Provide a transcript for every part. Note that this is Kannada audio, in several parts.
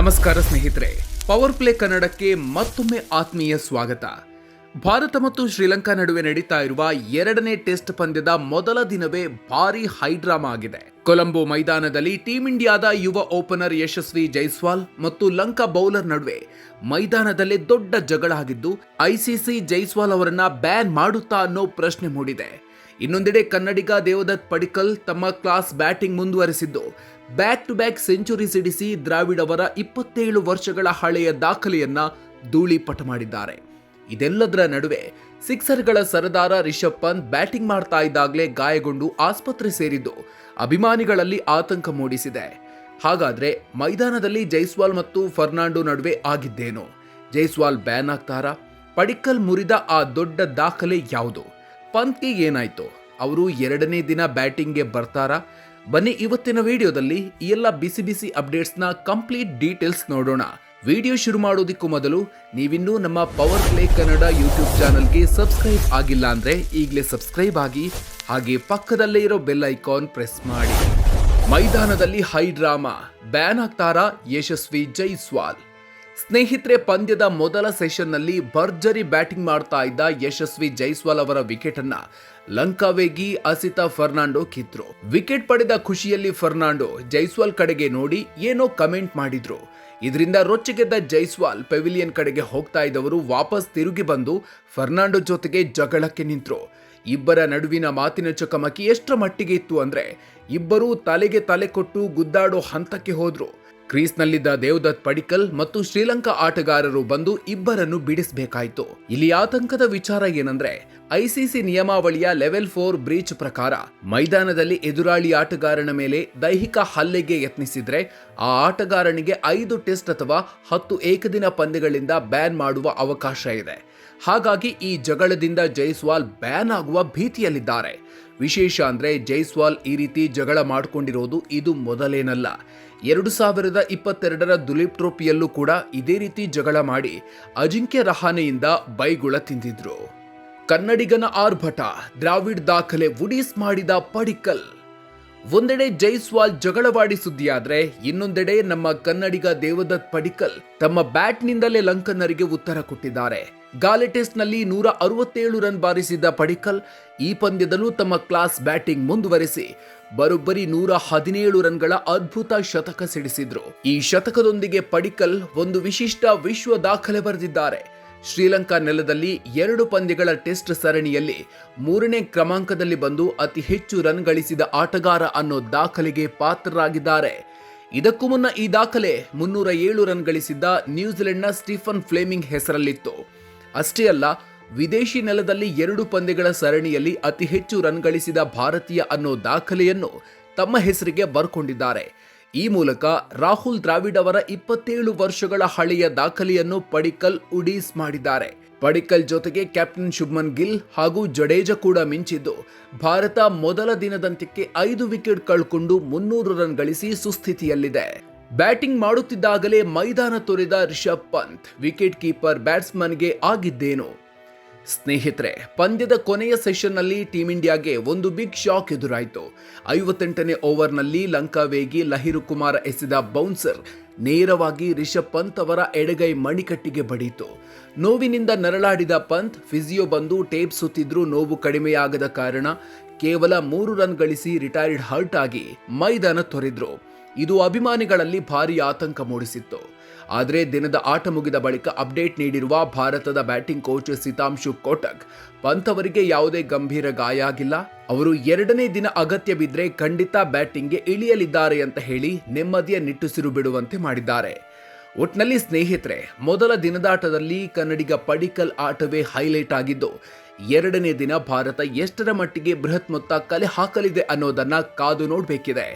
ನಮಸ್ಕಾರ ಸ್ನೇಹಿತರೆ, ಪವರ್ ಪ್ಲೇ ಕನ್ನಡಕ್ಕೆ ಮತ್ತೊಮ್ಮೆ ಆತ್ಮೀಯ ಸ್ವಾಗತ. ಭಾರತ ಮತ್ತು ಶ್ರೀಲಂಕಾ ನಡುವೆ ನಡೀತಾ ಇರುವ ಎರಡನೇ ಟೆಸ್ಟ್ ಪಂದ್ಯದ ಮೊದಲ ದಿನವೇ ಭಾರಿ ಹೈಡ್ರಾಮಾ ಆಗಿದೆ. ಕೊಲಂಬೋ ಮೈದಾನದಲ್ಲಿ ಟೀಂ ಇಂಡಿಯಾದ ಯುವ ಓಪನರ್ ಯಶಸ್ವಿ ಜೈಸ್ವಾಲ್ ಮತ್ತು ಲಂಕಾ ಬೌಲರ್ ನಡುವೆ ಮೈದಾನದಲ್ಲೇ ದೊಡ್ಡ ಜಗಳ ಆಗಿದ್ದು, ಐಸಿಸಿ ಜೈಸ್ವಾಲ್ ಅವರನ್ನ ಬ್ಯಾನ್ ಮಾಡುತ್ತಾ ಅನ್ನೋ ಪ್ರಶ್ನೆ ಮೂಡಿದೆ. ಇನ್ನೊಂದೆಡೆ ಕನ್ನಡಿಗ ದೇವದತ್ ಪಡಿಕ್ಕಲ್ ತಮ್ಮ ಕ್ಲಾಸ್ ಬ್ಯಾಟಿಂಗ್ ಮುಂದುವರೆಸಿದ್ದು, ಬ್ಯಾಕ್ ಟು ಬ್ಯಾಕ್ ಸೆಂಚುರಿ ಸಿಡಿಸಿ ದ್ರಾವಿಡ್ ಅವರ 27 ವರ್ಷಗಳ ಹಳೆಯ ದಾಖಲೆಯನ್ನ ಧೂಳಿಪಟ ಮಾಡಿದ್ದಾರೆ. ಇದೆಲ್ಲದರ ನಡುವೆ ಸಿಕ್ಸರ್ಗಳ ಸರದಾರ ರಿಷಬ್ ಪಂತ್ ಬ್ಯಾಟಿಂಗ್ ಮಾಡ್ತಾ ಇದ್ದಾಗಲೇ ಗಾಯಗೊಂಡು ಆಸ್ಪತ್ರೆ ಸೇರಿದ್ದು ಅಭಿಮಾನಿಗಳಲ್ಲಿ ಆತಂಕ ಮೂಡಿಸಿದೆ. ಹಾಗಾದ್ರೆ ಮೈದಾನದಲ್ಲಿ ಜೈಸ್ವಾಲ್ ಮತ್ತು ಫರ್ನಾಂಡೋ ನಡುವೆ ಆಗಿದ್ದೇನು? ಜೈಸ್ವಾಲ್ ಬ್ಯಾನ್ ಆಗ್ತಾರಾ? ಪಡಿಕ್ಕಲ್ ಮುರಿದ ಆ ದೊಡ್ಡ ದಾಖಲೆ ಯಾವುದು? ಪಂತ್ಗೆ ಏನಾಯ್ತು? ಅವರು ಎರಡನೇ ದಿನ ಬ್ಯಾಟಿಂಗ್ಗೆ ಬರ್ತಾರಾ? ಬನ್ನಿ ಇವತ್ತಿನ ವಿಡಿಯೋದಲ್ಲಿ ಈ ಎಲ್ಲ ಬಿಸಿ ಬಿಸಿ ಅಪ್ಡೇಟ್ಸ್ನ ಕಂಪ್ಲೀಟ್ ಡೀಟೇಲ್ಸ್ ನೋಡೋಣ. ವಿಡಿಯೋ ಶುರು ಮಾಡೋದಕ್ಕೂ ಮೊದಲು ನೀವಿನ್ನೂ ನಮ್ಮ ಪವರ್ ಪ್ಲೇ ಕನ್ನಡ ಯೂಟ್ಯೂಬ್ ಚಾನಲ್ಗೆ ಸಬ್ಸ್ಕ್ರೈಬ್ ಆಗಿಲ್ಲ ಅಂದ್ರೆ ಈಗಲೇ ಸಬ್ಸ್ಕ್ರೈಬ್ ಆಗಿ, ಹಾಗೆ ಪಕ್ಕದಲ್ಲೇ ಇರೋ ಬೆಲ್ ಐಕಾನ್ ಪ್ರೆಸ್ ಮಾಡಿ. ಮೈದಾನದಲ್ಲಿ ಹೈ ಡ್ರಾಮಾ, ಬ್ಯಾನ್ ಆಗ್ತಾರಾ ಯಶಸ್ವಿ ಜೈಸ್ವಾಲ್? ಸ್ನೇಹಿತರೆ, ಪಂದ್ಯದ ಮೊದಲ ಸೆಷನ್ನಲ್ಲಿ ಭರ್ಜರಿ ಬ್ಯಾಟಿಂಗ್ ಮಾಡ್ತಾ ಇದ್ದ ಯಶಸ್ವಿ ಜೈಸ್ವಾಲ್ ಅವರ ವಿಕೆಟ್ ಅನ್ನ ಲಂಕಾ ವೇಗಿ ಅಸಿತಾ ಫರ್ನಾಂಡೋ ಕಿದ್ರು. ವಿಕೆಟ್ ಪಡೆದ ಖುಷಿಯಲ್ಲಿ ಫರ್ನಾಂಡೋ ಜೈಸ್ವಾಲ್ ಕಡೆಗೆ ನೋಡಿ ಏನೋ ಕಮೆಂಟ್ ಮಾಡಿದ್ರು. ಇದರಿಂದ ರೊಚ್ಚಿಗೆದ್ದ ಜೈಸ್ವಾಲ್ ಪೆವಿಲಿಯನ್ ಕಡೆಗೆ ಹೋಗ್ತಾ ಇದ್ದವರು ವಾಪಸ್ ತಿರುಗಿ ಬಂದು ಫರ್ನಾಂಡೋ ಜೊತೆಗೆ ಜಗಳಕ್ಕೆ ನಿಂತರು. ಇಬ್ಬರ ನಡುವಿನ ಮಾತಿನ ಚಕಮಕಿ ಎಷ್ಟರ ಮಟ್ಟಿಗೆ ಇತ್ತು ಅಂದ್ರೆ ಇಬ್ಬರೂ ತಲೆಗೆ ತಲೆ ಕೊಟ್ಟು ಗುದ್ದಾಡೋ ಹಂತಕ್ಕೆ ಹೋದ್ರು. ಕ್ರೀಸ್ನಲ್ಲಿದ್ದ ದೇವದತ್ ಪಡಿಕ್ಕಲ್ ಮತ್ತು ಶ್ರೀಲಂಕಾ ಆಟಗಾರರು ಬಂದು ಇಬ್ಬರನ್ನು ಬಿಡಿಸಬೇಕಾಯಿತು. ಇಲ್ಲಿ ಆತಂಕದ ವಿಚಾರ ಏನಂದ್ರೆ, ಐಸಿಸಿ ನಿಯಮಾವಳಿಯ ಲೆವೆಲ್ 4 ಬ್ರೀಚ್ ಪ್ರಕಾರ ಮೈದಾನದಲ್ಲಿ ಎದುರಾಳಿ ಆಟಗಾರನ ಮೇಲೆ ದೈಹಿಕ ಹಲ್ಲೆಗೆ ಯತ್ನಿಸಿದ್ರೆ ಆ ಆಟಗಾರನಿಗೆ 5 ಟೆಸ್ಟ್ ಅಥವಾ 10 ಏಕದಿನ ಪಂದ್ಯಗಳಿಂದ ಬ್ಯಾನ್ ಮಾಡುವ ಅವಕಾಶ ಇದೆ. ಹಾಗಾಗಿ ಈ ಜಗಳದಿಂದ ಜೈಸ್ವಾಲ್ ಬ್ಯಾನ್ ಆಗುವ ಭೀತಿಯಲ್ಲಿದ್ದಾರೆ. ವಿಶೇಷ ಅಂದ್ರೆ ಜೈಸ್ವಾಲ್ ಈ ರೀತಿ ಜಗಳ ಮಾಡಿಕೊಂಡಿರೋದು ಇದು ಮೊದಲೇನಲ್ಲ. 2022ರ ದುಲೀಪ್ ಟ್ರೋಫಿಯಲ್ಲೂ ಕೂಡ ಇದೇ ರೀತಿ ಜಗಳ ಮಾಡಿ ಅಜಿಂಕ್ಯ ರಹಾನೆಯಿಂದ ಬೈಗುಳ ತಿಂದಿದ್ರು. ಕನ್ನಡಿಗನ ಆರ್ಭಟ, ದ್ರಾವಿಡ್ ದಾಖಲೆ ವುಡೀಸ್ ಮಾಡಿದ ಪಡಿಕ್ಕಲ್. ಒಂದೆಡೆ ಜೈಸ್ವಾಲ್ ಜಗಳವಾಡಿ ಸುದ್ದಿಯಾದ್ರೆ ಇನ್ನೊಂದೆಡೆ ನಮ್ಮ ಕನ್ನಡಿಗ ದೇವದತ್ ಪಡಿಕ್ಕಲ್ ತಮ್ಮ ಬ್ಯಾಟ್ನಿಂದಲೇ ಲಂಕನ್ನರಿಗೆ ಉತ್ತರ ಕೊಟ್ಟಿದ್ದಾರೆ. ಗಾಲೆ ಟೆಸ್ಟ್ನಲ್ಲಿ 167 ರನ್ ಬಾರಿಸಿದ್ದ ಪಡಿಕ್ಕಲ್ ಈ ಪಂದ್ಯದಲ್ಲೂ ತಮ್ಮ ಕ್ಲಾಸ್ ಬ್ಯಾಟಿಂಗ್ ಮುಂದುವರೆಸಿ ಬರೋಬ್ಬರಿ 117 ರನ್ಗಳ ಅದ್ಭುತ ಶತಕ ಸಿಡಿಸಿದ್ರು. ಈ ಶತಕದೊಂದಿಗೆ ಪಡಿಕ್ಕಲ್ ಒಂದು ವಿಶಿಷ್ಟ ವಿಶ್ವ ದಾಖಲೆ ಬರೆದಿದ್ದಾರೆ. ಶ್ರೀಲಂಕಾ ನೆಲದಲ್ಲಿ 2 ಪಂದ್ಯಗಳ ಟೆಸ್ಟ್ ಸರಣಿಯಲ್ಲಿ 3ನೇ ಕ್ರಮಾಂಕದಲ್ಲಿ ಬಂದು ಅತಿ ಹೆಚ್ಚು ರನ್ ಗಳಿಸಿದ ಆಟಗಾರ ಅನ್ನೋ ದಾಖಲೆಗೆ ಪಾತ್ರರಾಗಿದ್ದಾರೆ. ಇದಕ್ಕೂ ಮುನ್ನ ಈ ದಾಖಲೆ 307 ರನ್ ಗಳಿಸಿದ್ದ ನ್ಯೂಜಿಲೆಂಡ್ನ ಸ್ಟೀಫನ್ ಫ್ಲೆಮಿಂಗ್ ಹೆಸರಲ್ಲಿತ್ತು. ಅಷ್ಟೇ ಅಲ್ಲ, ವಿದೇಶಿ ನೆಲದಲ್ಲಿ 2 ಪಂದ್ಯಗಳ ಸರಣಿಯಲ್ಲಿ ಅತಿ ಹೆಚ್ಚು ರನ್ ಗಳಿಸಿದ ಭಾರತೀಯ ಅನ್ನೋ ದಾಖಲೆಯನ್ನು ತಮ್ಮ ಹೆಸರಿಗೆ ಬರ್ಕೊಂಡಿದ್ದಾರೆ. ಈ ಮೂಲಕ ರಾಹುಲ್ ದ್ರಾವಿಡ್ ಅವರ 27 ವರ್ಷಗಳ ಹಳೆಯ ದಾಖಲೆಯನ್ನು ಪಡಿಕ್ಕಲ್ ಉಡೀಸ್ ಮಾಡಿದ್ದಾರೆ. ಪಡಿಕ್ಕಲ್ ಜೊತೆಗೆ ಕ್ಯಾಪ್ಟನ್ ಶುಭ್ಮನ್ ಗಿಲ್ ಹಾಗೂ ಜಡೇಜಾ ಕೂಡ ಮಿಂಚಿದ್ದು ಭಾರತ ಮೊದಲ ದಿನದಂತ್ಯಕ್ಕೆ 5 ವಿಕೆಟ್ ಕಳ್ಕೊಂಡು 300 ರನ್ ಗಳಿಸಿ ಸುಸ್ಥಿತಿಯಲ್ಲಿದೆ. ಬ್ಯಾಟಿಂಗ್ ಮಾಡುತ್ತಿದ್ದಾಗಲೇ ಮೈದಾನ ತೊರೆದ ರಿಷಬ್ ಪಂತ್ ವಿಕೆಟ್ ಕೀಪರ್ ಬ್ಯಾಟ್ಸ್ಮನ್ಗೆ ಆಗಿದ್ದೇನು? ಸ್ನೇಹಿತರೆ, ಪಂದ್ಯದ ಕೊನೆಯ ಸೆಷನ್ನಲ್ಲಿ ಟೀಂ ಇಂಡಿಯಾಗೆ ಒಂದು ಬಿಗ್ ಶಾಕ್ ಎದುರಾಯಿತು. 58ನೇ ಓವರ್ನಲ್ಲಿ ಲಂಕಾ ವೇಗಿ ಲಹಿರು ಕುಮಾರ ಎಸೆದ ಬೌನ್ಸರ್ ನೇರವಾಗಿ ರಿಷಬ್ ಪಂತ್ ಅವರ ಎಡಗೈ ಮಣಿಕಟ್ಟಿಗೆ ಬಡಿಯಿತು. ನೋವಿನಿಂದ ನರಳಾಡಿದ ಪಂತ್ ಫಿಸಿಯೋ ಬಂದು ಟೇಪ್ ಸುತ್ತಿದ್ರೂ ನೋವು ಕಡಿಮೆಯಾಗದ ಕಾರಣ ಕೇವಲ 3 ರನ್ ಗಳಿಸಿ ರಿಟೈರ್ಡ್ ಹರ್ಟ್ ಆಗಿ ಮೈದಾನ ತೊರೆದ್ರು. ಇದು ಅಭಿಮಾನಿಗಳಲ್ಲಿ ಭಾರಿ ಆತಂಕ ಮೂಡಿಸಿತ್ತು. ಆದರೆ ದಿನದ ಆಟ ಮುಗಿದ ಬಳಿಕ ಅಪ್ಡೇಟ್ ನೀಡಿರುವ ಭಾರತದ ಬ್ಯಾಟಿಂಗ್ ಕೋಚ್ ಸಿತಾಂಶು ಕೋಟಕ್, ಪಂತ್ ಅವರಿಗೆ ಯಾವುದೇ ಗಂಭೀರ ಗಾಯ ಆಗಿಲ್ಲ, ಅವರು 2ನೇ ದಿನ ಅಗತ್ಯ ಬಿದ್ದರೆ ಖಂಡಿತ ಬ್ಯಾಟಿಂಗ್ಗೆ ಇಳಿಯಲಿದ್ದಾರೆ ಅಂತ ಹೇಳಿ ನೆಮ್ಮದಿಯ ನಿಟ್ಟುಸಿರು ಬಿಡುವಂತೆ ಮಾಡಿದ್ದಾರೆ. ಒಟ್ನಲ್ಲಿ ಸ್ನೇಹಿತರೆ, ಮೊದಲ ದಿನದಾಟದಲ್ಲಿ ಕನ್ನಡಿಗ ಪಡಿಕ್ಕಲ್ ಆಟವೇ ಹೈಲೈಟ್ ಆಗಿದ್ದು 2ನೇ ದಿನ ಭಾರತ ಎಷ್ಟರ ಮಟ್ಟಿಗೆ ಬೃಹತ್ ಮೊತ್ತ ಕಲೆ ಹಾಕಲಿದೆ ಅನ್ನೋದನ್ನ ಕಾದು ನೋಡಬೇಕಿದೆ.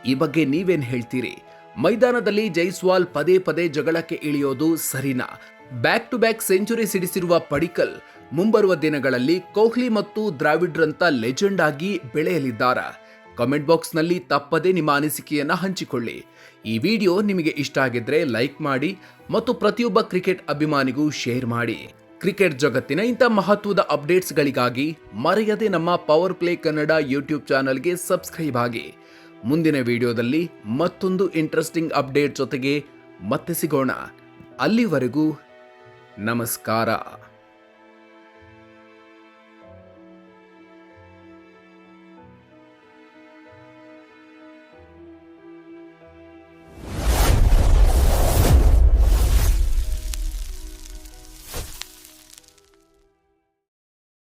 ಈ ಬಗ್ಗೆ ನೀವೇನ್ ಹೇಳ್ತೀರಿ? ಮೈದಾನದಲ್ಲಿ ಜೈಸ್ವಾಲ್ ಪದೇ ಪದೇ ಜಗಳಕ್ಕೆ ಇಳಿಯೋದು ಸರಿನಾ? ಬ್ಯಾಕ್ ಟು ಬ್ಯಾಕ್ ಸೆಂಚುರಿ ಸಿಡಿಸಿರುವ ಪಡಿಕ್ಕಲ್ ಮುಂಬರುವ ದಿನಗಳಲ್ಲಿ ಕೊಹ್ಲಿ ಮತ್ತು ದ್ರಾವಿಡ್ರಂತ ಲೆಜೆಂಡ್ ಆಗಿ ಬೆಳೆಯಲಿದ್ದಾರಾ? ಕಾಮೆಂಟ್ ಬಾಕ್ಸ್ನಲ್ಲಿ ತಪ್ಪದೇ ನಿಮ್ಮ ಅನಿಸಿಕೆಯನ್ನ ಹಂಚಿಕೊಳ್ಳಿ. ಈ ವಿಡಿಯೋ ನಿಮಗೆ ಇಷ್ಟ ಆಗಿದ್ರೆ ಲೈಕ್ ಮಾಡಿ ಮತ್ತು ಪ್ರತಿಯೊಬ್ಬ ಕ್ರಿಕೆಟ್ ಅಭಿಮಾನಿಗೂ ಶೇರ್ ಮಾಡಿ. ಕ್ರಿಕೆಟ್ ಜಗತ್ತಿನ ಇಂಥ ಮಹತ್ವದ ಅಪ್ಡೇಟ್ಸ್ಗಳಿಗಾಗಿ ಮರೆಯದೆ ನಮ್ಮ ಪವರ್ ಪ್ಲೇ ಕನ್ನಡ ಯೂಟ್ಯೂಬ್ ಚಾನಲ್ಗೆ ಸಬ್ಸ್ಕ್ರೈಬ್ ಆಗಿ. ಮುಂದಿನ ವಿಡಿಯೋದಲ್ಲಿ ಮತ್ತೊಂದು ಇಂಟ್ರೆಸ್ಟಿಂಗ್ ಅಪ್ಡೇಟ್ ಜೊತೆಗೆ ಮತ್ತೆ ಸಿಗೋಣ. ಅಲ್ಲಿವರೆಗೂ ನಮಸ್ಕಾರ.